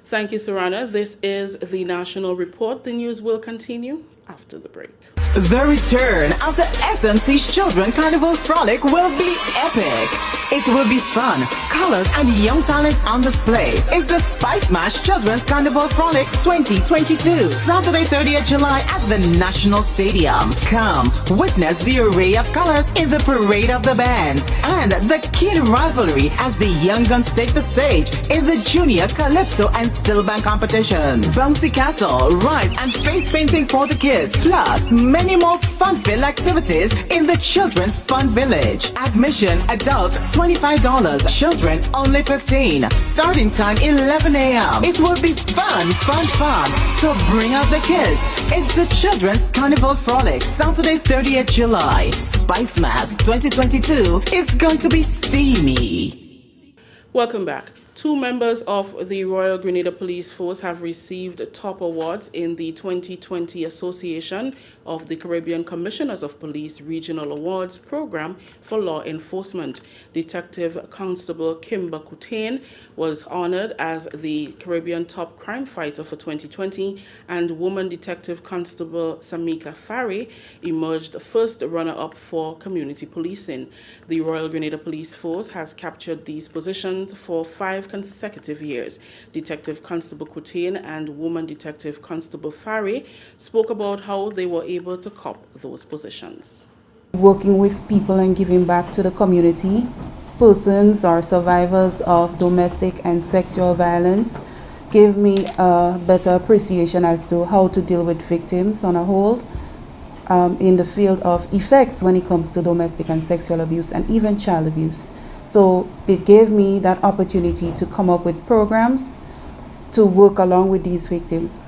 Thank you, Serana. This is the National Report. The news will continue after the break. The return of the SMC's Children Carnival Frolic will be epic. It will be fun, colors, and young talent on display. It's the Spicemas Children's Carnival Frolic 2022, Saturday 30th July at the National Stadium. Come, witness the array of colors in the parade of the bands and the kid rivalry as the young guns take the stage in the Junior Calypso and Still Band competition. Bouncy castle, rides, and face painting for the kids, plus many many more fun-filled activities in the Children's Fun Village. Admission, adults $25, children only $15. Starting time 11 a.m. It will be fun, fun, fun. So bring out the kids. It's the Children's Carnival Frolic, Saturday 30th July. Spicemas 2022 is going to be steamy. Welcome back. 2 members of the Royal Grenada Police Force have received top awards in the 2020 Association of the Caribbean Commissioners of Police Regional Awards Program for Law Enforcement. Detective Constable Kimber Kutain was honored as the Caribbean Top Crime Fighter for 2020, and Woman Detective Constable Samika Fari emerged first runner-up for community policing. The Royal Grenada Police Force has captured these positions for 5 consecutive years. Detective Constable Kutain and Woman Detective Constable Fari spoke about how they were able to cop those positions. Working with people and giving back to the community, persons or survivors of domestic and sexual violence gave me a better appreciation as to how to deal with victims on a whole in the field of effects when it comes to domestic and sexual abuse and even child abuse. So it gave me that opportunity to come up with programs to work along with these victims.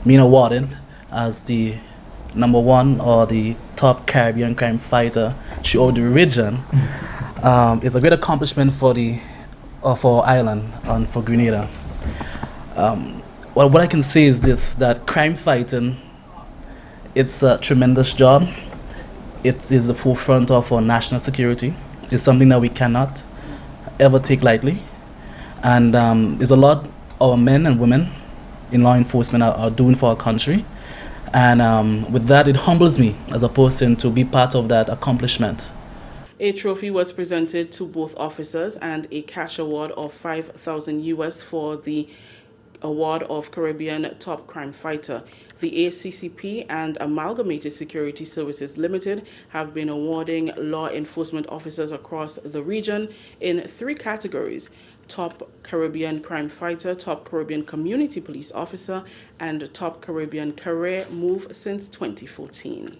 Being awarded as the #1 or the top Caribbean crime fighter throughout the region is a great accomplishment for our island and for Grenada. Well, what I can say is this, that crime fighting, it's a tremendous job. It is the forefront of our national security. It's something that we cannot ever take lightly. And there's a lot our men and women in law enforcement are doing for our country. And with that, it humbles me as a person to be part of that accomplishment. A trophy was presented to both officers and a cash award of $5,000 US for the award of Caribbean Top Crime Fighter. The ACCP and Amalgamated Security Services Limited have been awarding law enforcement officers across the region in 3 categories: Top Caribbean Crime Fighter, Top Caribbean Community Police Officer, and Top Caribbean Career Move since 2014.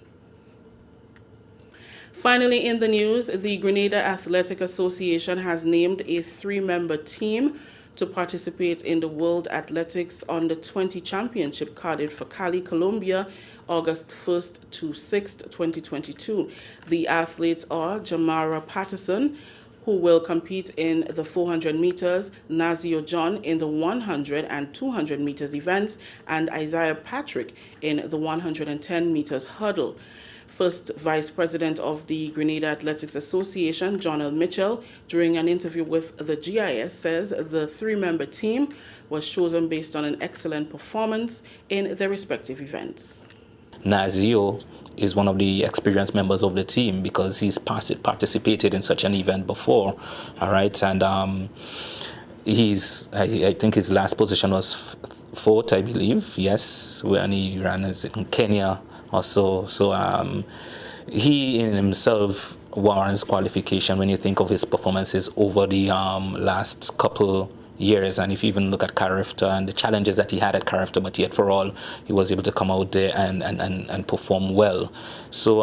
Finally, in the news, the Grenada Athletic Association has named a 3-member team to participate in the World Athletics Under-20 Championship Cardiff for Cali, Colombia, August 1st to 6th, 2022. The athletes are Jamara Patterson, who will compete in the 400 meters, Nazio John in the 100 and 200 meters events, and Isaiah Patrick in the 110 meters hurdle. First Vice President of the Grenada Athletics Association, John L. Mitchell, during an interview with the GIS, says the 3-member team was chosen based on an excellent performance in their respective events. Nazio is one of the experienced members of the team because he's participated in such an event before, all right, and I think his last position was 4th, I believe, yes, when he ran in Kenya or so. So he in himself warrants qualification when you think of his performances over the last couple years. And if you even look at Carifta and the challenges that he had at Carifta, but yet for all, he was able to come out there and perform well. So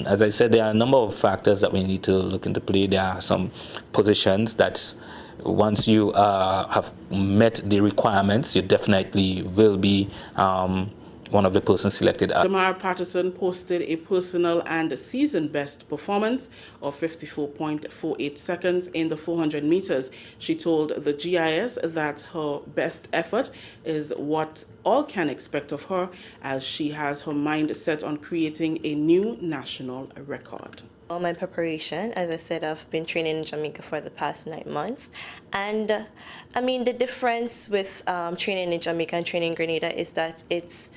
as I said, there are a number of factors that we need to look into play. There are some positions that once you have met the requirements, you definitely will be one of the persons selected. Jamara Patterson posted a personal and season best performance of 54.48 seconds in the 400 meters. She told the GIS that her best effort is what all can expect of her, as she has her mind set on creating a new national record. All my preparation, as I said, I've been training in Jamaica for the past 9 months. And I mean, the difference with training in Jamaica and training in Grenada is that it's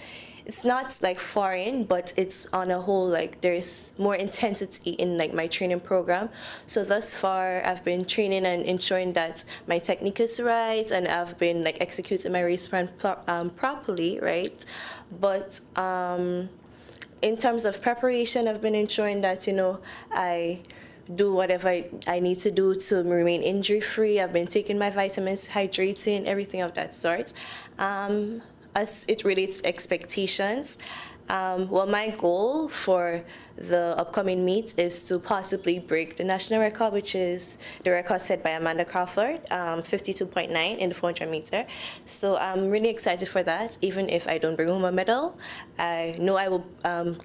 not like foreign, but it's on a whole, like there's more intensity in like my training program. So thus far, I've been training and ensuring that my technique is right, and I've been like executing my race plan properly, right? But in terms of preparation, I've been ensuring that, you know, I do whatever I need to do to remain injury-free. I've been taking my vitamins, hydrating, everything of that sort. As it relates to expectations, Well, my goal for the upcoming meet is to possibly break the national record, which is the record set by Amanda Crawford, 52.9 in the 400 meter. So I'm really excited for that. Even if I don't bring home a medal, I know I will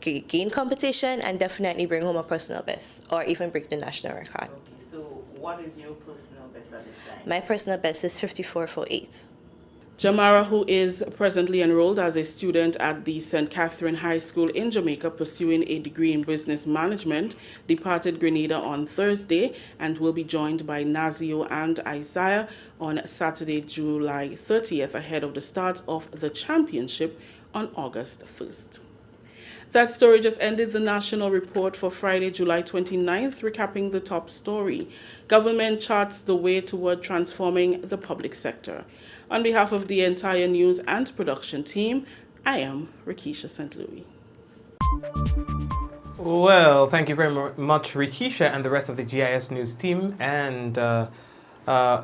gain competition and definitely bring home a personal best or even break the national record. Okay, so what is your personal best at this time? My personal best is 54.48. Jamara, who is presently enrolled as a student at the St. Catherine High School in Jamaica pursuing a degree in business management, departed Grenada on Thursday and will be joined by Nazio and Isaiah on Saturday, July 30th, ahead of the start of the championship on August 1st. That story just ended the national report for Friday, July 29th, recapping the top story. Government charts the way toward transforming the public sector. On behalf of the entire news and production team, I am Rikisha St. Louis. Well, thank you very much, Rikisha, and the rest of the GIS News team. And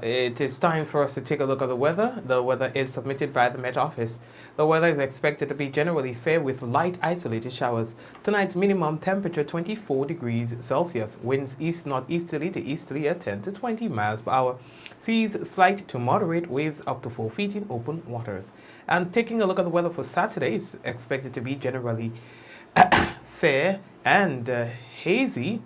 it is time for us to take a look at the weather. The weather is submitted by the Met Office. The weather is expected to be generally fair with light isolated showers. Tonight's minimum temperature 24 degrees Celsius. Winds east-northeasterly to easterly at 10 to 20 miles per hour. Seas slight to moderate, waves up to 4 feet in open waters. And taking a look at the weather for Saturday, is expected to be generally fair and hazy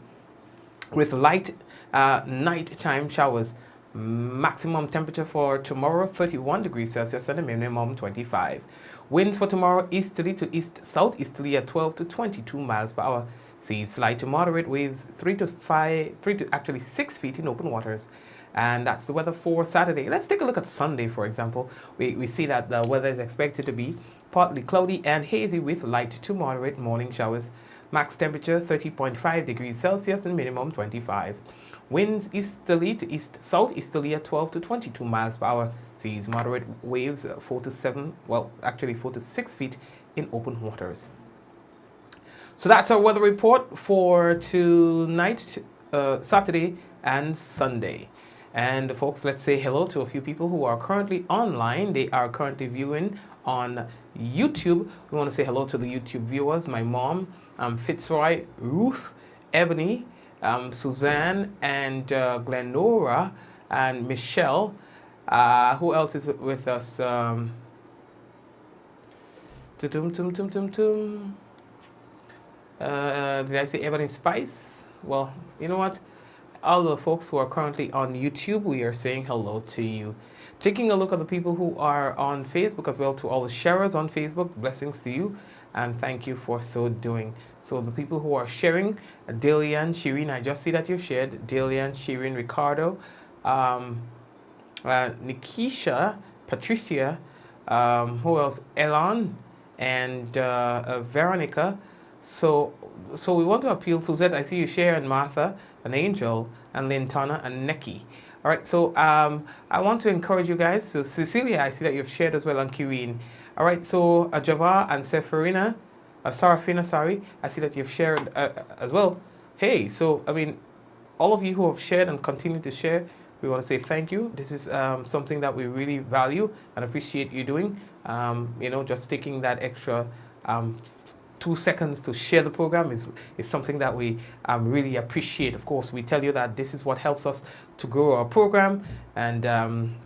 with light nighttime showers. Maximum temperature for tomorrow 31 degrees Celsius and a minimum 25. Winds for tomorrow easterly to east-southeasterly at 12 to 22 miles per hour. Seas slight to moderate, waves 3 to 6 feet in open waters. And that's the weather for Saturday. Let's take a look at Sunday, for example. We see that the weather is expected to be partly cloudy and hazy with light to moderate morning showers. Max temperature 30.5 degrees Celsius and minimum 25. Winds easterly to east-southeasterly at 12 to 22 miles per hour. Seas moderate, waves 4 to 6 feet in open waters. So that's our weather report for tonight, Saturday and Sunday. And folks, let's say hello to a few people who are currently online. They are currently viewing on YouTube. We want to say hello to the YouTube viewers. My mom, Fitzroy, Ruth, Ebony, Suzanne, and Glenora, and Michelle. Who else is with us? Did I say Ebony Spice? Well, you know what? All the folks who are currently on YouTube, we are saying hello to you. Taking a look at the people who are on Facebook as well, to all the sharers on Facebook, blessings to you, and thank you for so doing. So the people who are sharing, Delian, Shireen, I just see that you've shared, Delian, Shireen, Ricardo, Nikisha, Patricia, who else? Elon, and Veronica. So we want to appeal, Suzette, I see you share, and Martha, and Angel, and Lintana, and Neki. All right, so I want to encourage you guys. So Cecilia, I see that you've shared as well, and Kireen. All right, so Java and Serafina, sorry, I see that you've shared as well. Hey, so I mean, all of you who have shared and continue to share, we want to say thank you. This is something that we really value and appreciate you doing. You know, just taking that extra 2 seconds to share the program is something that we really appreciate. Of course, we tell you that this is what helps us to grow our program, and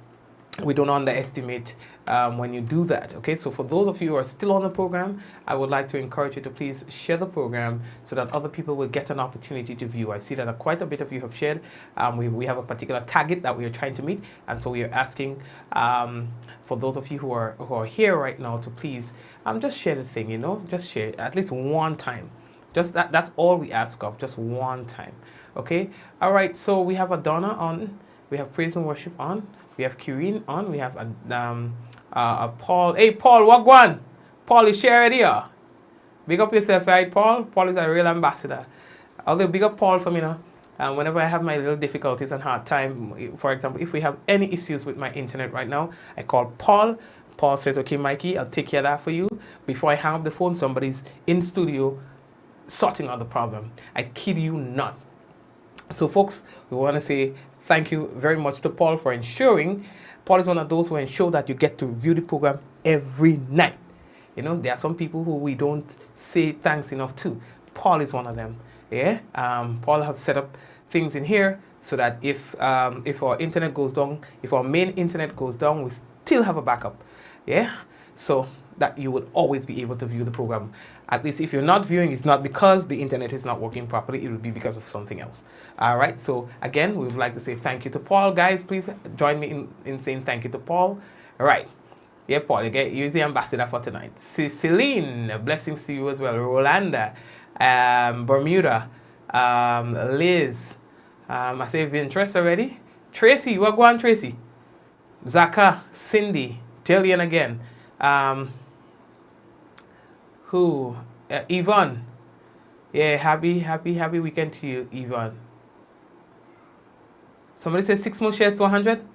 we don't underestimate when you do that. Okay, so for those of you who are still on the program, I would like to encourage you to please share the program so that other people will get an opportunity to view. I see that quite a bit of you have shared. We have a particular target that we are trying to meet, and so we are asking for those of you who are here right now to please just share the thing. You know, just share at least one time. Just that's all we ask of, just one time. Okay. All right. So we have Adonna on. We have praise and worship on. We have Kireen on. We have Paul. Hey, Paul, what one? Paul is sharing here. Big up yourself, right, Paul? Paul is a real ambassador. Although big up Paul for me now. Whenever I have my little difficulties and hard time, for example, if we have any issues with my internet right now, I call Paul. Paul says, okay, Mikey, I'll take care of that for you. Before I hang up the phone, somebody's in studio sorting out the problem. I kid you not. So, folks, we want to say thank you very much to Paul for ensuring. Paul is one of those who ensure that you get to view the program every night. You know, there are some people who we don't say thanks enough to. Paul is one of them. Yeah, Paul have set up things in here so that if our internet goes down, if our main internet goes down, we still have a backup. Yeah, so that you would always be able to view the program. At least if you're not viewing, it's not because the internet is not working properly, it will be because of something else. All right, so again, we would like to say thank you to Paul. Guys, please join me in saying thank you to Paul. All right. Yeah, Paul, you're the ambassador for tonight. Celine, blessings to you as well. Rolanda, Bermuda, Liz, I say Vintress already. Tracy, what go on, Tracy? Zaka, Cindy, Dillian again. Yvonne. Yeah, happy weekend to you, Yvonne. Somebody says 6 more shares to 100.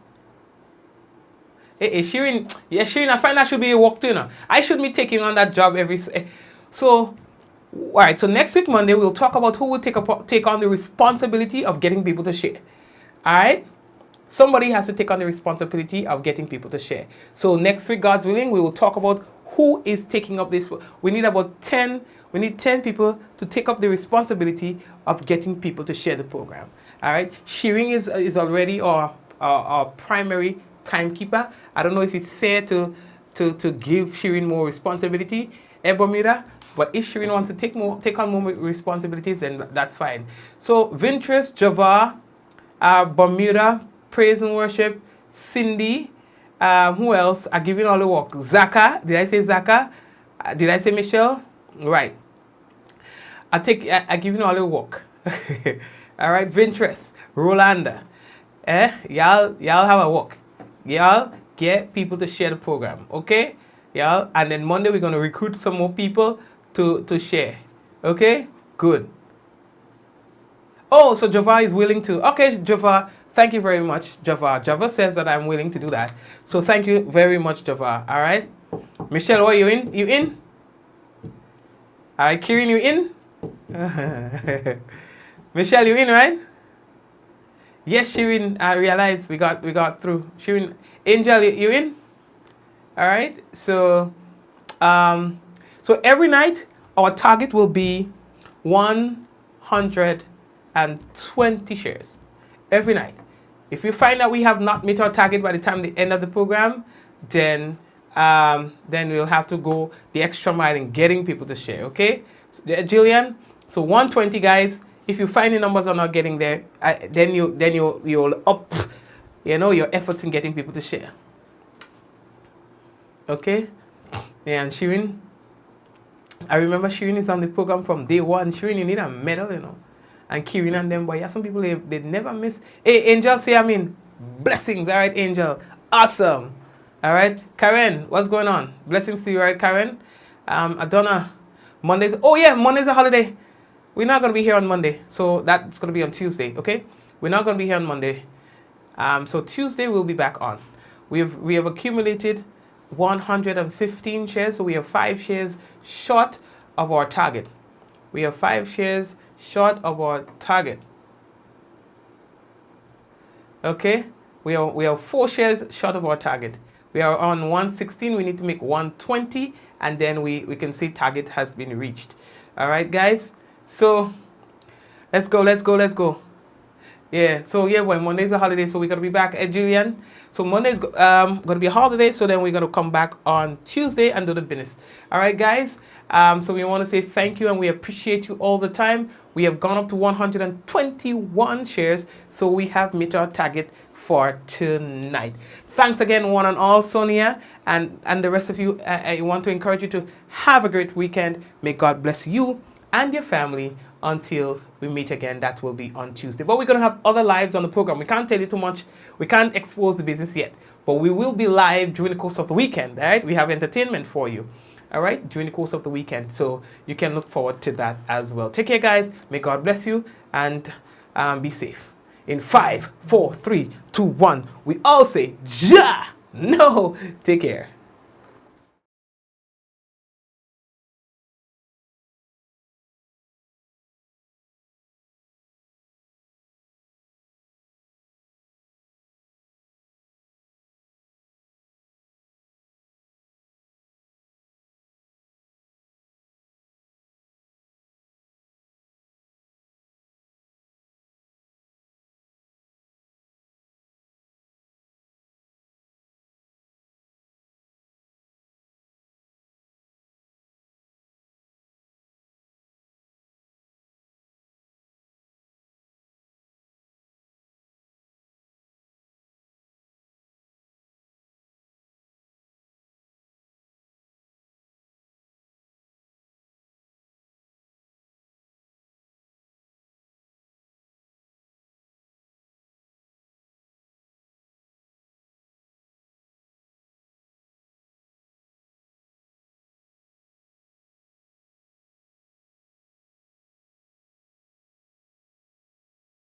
Hey, Shirin, yeah, Shirin, I find that should be a walk too, you know. I should be taking on that job every. So, all right. So next week Monday we'll talk about who will take on the responsibility of getting people to share. All right. Somebody has to take on the responsibility of getting people to share. So next week, God's willing, we will talk about who is taking up this. We need about 10. We need 10 people to take up the responsibility of getting people to share the program. All right. Sharing is already our primary timekeeper. I don't know if it's fair to give Shirin more responsibility, Bermuda, but if Shirin wants to take on more responsibilities, then that's fine. So Vintress, Java, Bermuda, Praise and Worship, Cindy, who else? I give you all the work. Zaka, did I say Zaka? Did I say Michelle? Right. I give you all the work. All right, Vintress, Rolanda, y'all have a work. Y'all get people to share the program, okay? Y'all, and then Monday we're gonna recruit some more people to share. Okay? Good. Oh, so Java is willing to. Okay, Java, thank you very much, Java. Java says that I'm willing to do that. So thank you very much, Java. All right? Michelle, what are you in? You in? All right, Kirin, you in? Michelle, you in, right? Yes, Shirin, I realized we got through. Shirin, Angel, you in? All right. So, so every night our target will be 120 shares. Every night. If we find that we have not met our target by the time the end of the program, then we'll have to go the extra mile in getting people to share. Okay, so, Jillian. So 120 guys. If you find the numbers are not getting there, then you'll up, your efforts in getting people to share. Okay, yeah, and Shirin, I remember Shirin is on the program from day one. Shirin, you need a medal, And Kirin and them, boy, yeah, some people they never miss. Hey, Angel, say blessings. All right, Angel, awesome. All right, Karen, what's going on? Blessings to you, all right, Karen. Adonna, Mondays. Oh yeah, Monday's a holiday. We're not going to be here on Monday, so that's going to be on Tuesday, okay? We're not going to be here on Monday. So Tuesday we'll be back on. We have accumulated 115 shares, so we have 5 shares short of our target. We have 5 shares short of our target. Okay? We have 4 shares short of our target. We are on 116. We need to make 120, and then we can say target has been reached. All right, guys? So let's go. Yeah, so yeah, well, Monday's a holiday, so we're gonna be back at Julian. So Monday's gonna be a holiday, so then we're gonna come back on Tuesday and do the business. All right, guys. So we want to say thank you and we appreciate you all the time. We have gone up to 121 shares, so we have met our target for tonight. Thanks again, one and all, Sonia, and the rest of you. I want to encourage you to have a great weekend. May God bless you and your family until we meet again. That will be on Tuesday. But we're going to have other lives on the program. We can't tell you too much. We can't expose the business yet. But we will be live during the course of the weekend. All right? We have entertainment for you. All right? During the course of the weekend. So you can look forward to that as well. Take care, guys. May God bless you and be safe. In 5, 4, 3, 2, 1, we all say, Ja! No! Take care.